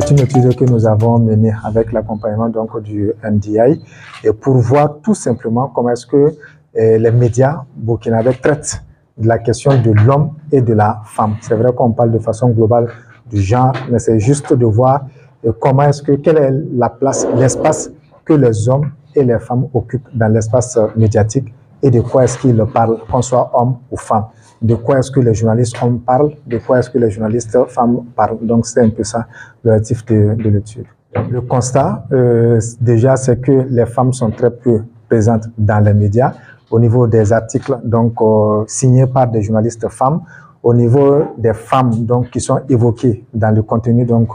C'est une étude que nous avons menée avec l'accompagnement donc du NDI et pour voir tout simplement comment est-ce que les médias burkinabés traitent de la question de l'homme et de la femme. C'est vrai qu'on parle de façon globale du genre, mais c'est juste de voir comment est-ce que, quelle est la place, l'espace que les hommes et les femmes occupent dans l'espace médiatique et de quoi est-ce qu'ils parlent, qu'on soit homme ou femme. De quoi est-ce que les journalistes hommes parlent, de quoi est-ce que les journalistes femmes parlent. Donc c'est un peu ça l'objectif de l'étude. Le constat, déjà, c'est que les femmes sont très peu présentes dans les médias au niveau des articles donc signés par des journalistes femmes, au niveau des femmes donc qui sont évoquées dans le contenu donc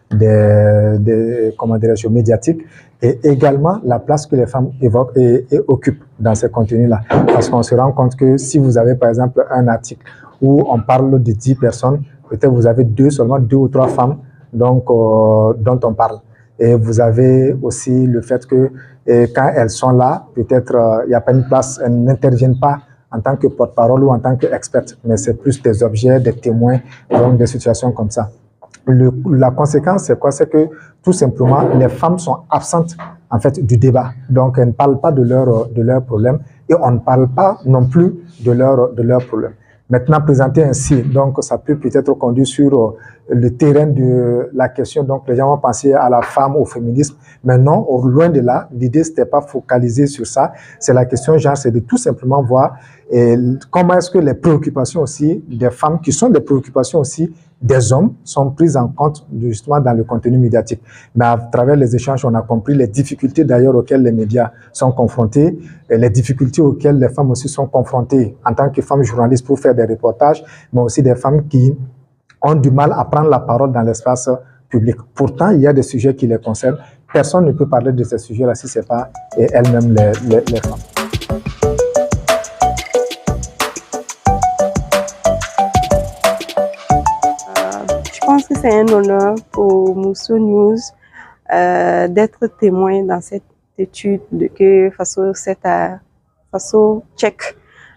des comment dirais-je médiatiques et également la place que les femmes évoquent et occupent dans ces contenus-là. Parce qu'on se rend compte que si vous avez par exemple un article où on parle de 10 personnes, peut-être vous avez seulement deux ou trois femmes donc dont on parle. Et vous avez aussi le fait que quand elles sont là, peut-être il n'y a pas une place, elles n'interviennent pas en tant que porte-parole ou en tant qu'experte, mais c'est plus des objets, des témoins, donc des situations comme ça. La conséquence, c'est quoi? C'est que tout simplement, les femmes sont absentes en fait du débat. Donc, elles ne parlent pas de leurs problèmes et on ne parle pas non plus de leurs problèmes. Maintenant, présenté ainsi, donc ça peut peut-être conduire sur le terrain de la question. Donc, les gens vont penser à la femme, au féminisme, mais non, loin de là. L'idée, c'était pas focaliser sur ça. C'est la question, genre, c'est de tout simplement voir comment est-ce que les préoccupations aussi des femmes, qui sont des préoccupations aussi des hommes, sont prises en compte justement dans le contenu médiatique. Mais à travers les échanges, on a compris les difficultés d'ailleurs auxquelles les médias sont confrontés, et les difficultés auxquelles les femmes aussi sont confrontées en tant que femmes journalistes pour faire des reportages, mais aussi des femmes qui ont du mal à prendre la parole dans l'espace public. Pourtant, il y a des sujets qui les concernent. Personne ne peut parler de ces sujets-là si ce n'est pas elles-mêmes les femmes. Je pense que c'est un honneur pour Moussou News d'être témoin dans cette étude que Faso Check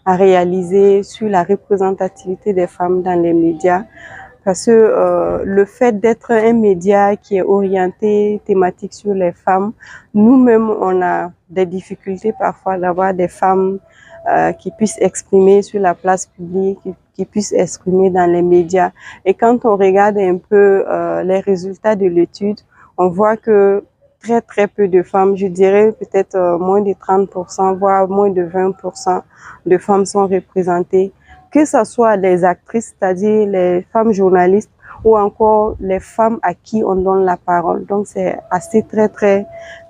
a réalisée sur la représentativité des femmes dans les médias. Parce que le fait d'être un média qui est orienté thématique sur les femmes, nous-mêmes, on a des difficultés parfois d'avoir des femmes qui puissent exprimer sur la place publique, qui puissent exprimer dans les médias. Et quand on regarde un peu les résultats de l'étude, on voit que très peu de femmes, je dirais peut-être moins de 30%, voire moins de 20% de femmes sont représentées, que ce soit les actrices, c'est-à-dire les femmes journalistes, ou encore les femmes à qui on donne la parole. Donc c'est assez très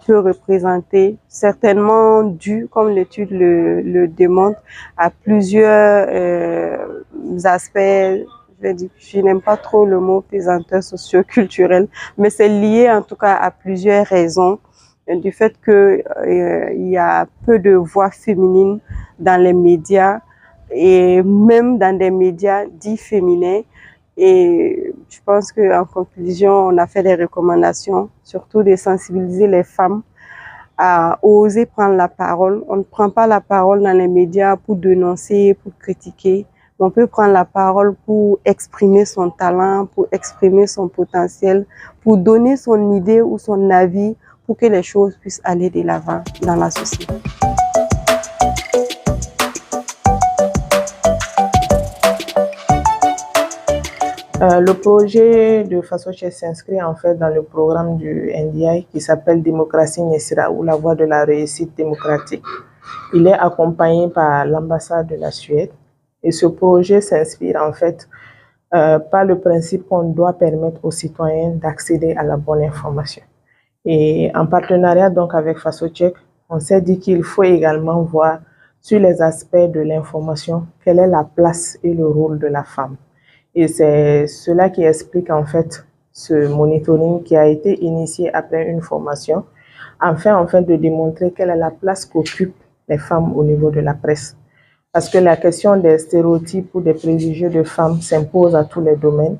peu représenté, certainement dû, comme l'étude le démontre, à plusieurs aspects. Je n'aime pas trop le mot pesanteur socio-culturel, mais c'est lié en tout cas à plusieurs raisons. Du fait que il y a peu de voix féminines dans les médias et même dans des médias dits féminins. Et je pense qu'en conclusion, on a fait des recommandations, surtout de sensibiliser les femmes à oser prendre la parole. On ne prend pas la parole dans les médias pour dénoncer, pour critiquer. On peut prendre la parole pour exprimer son talent, pour exprimer son potentiel, pour donner son idée ou son avis pour que les choses puissent aller de l'avant dans la société. Le projet de Faso Check s'inscrit en fait dans le programme du NDI qui s'appelle Démocratie Nyesira ou la voie de la réussite démocratique. Il est accompagné par l'ambassade de la Suède et ce projet s'inspire en fait par le principe qu'on doit permettre aux citoyens d'accéder à la bonne information. Et en partenariat donc avec Faso Check, on s'est dit qu'il faut également voir sur les aspects de l'information quelle est la place et le rôle de la femme. Et c'est cela qui explique en fait ce monitoring qui a été initié après une formation, afin en fait de démontrer quelle est la place qu'occupent les femmes au niveau de la presse. Parce que la question des stéréotypes ou des préjugés de femmes s'impose à tous les domaines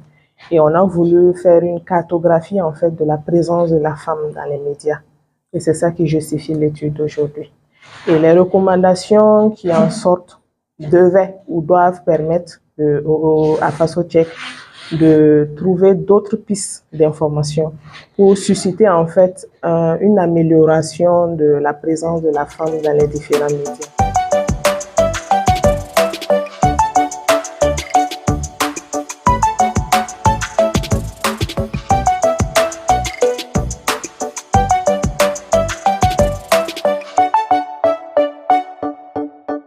et on a voulu faire une cartographie en fait de la présence de la femme dans les médias. Et c'est ça qui justifie l'étude d'aujourd'hui. Et les recommandations qui en sortent devaient ou doivent permettre à Faso Check de trouver d'autres pistes d'information pour susciter en fait une amélioration de la présence de la femme dans les différents médias.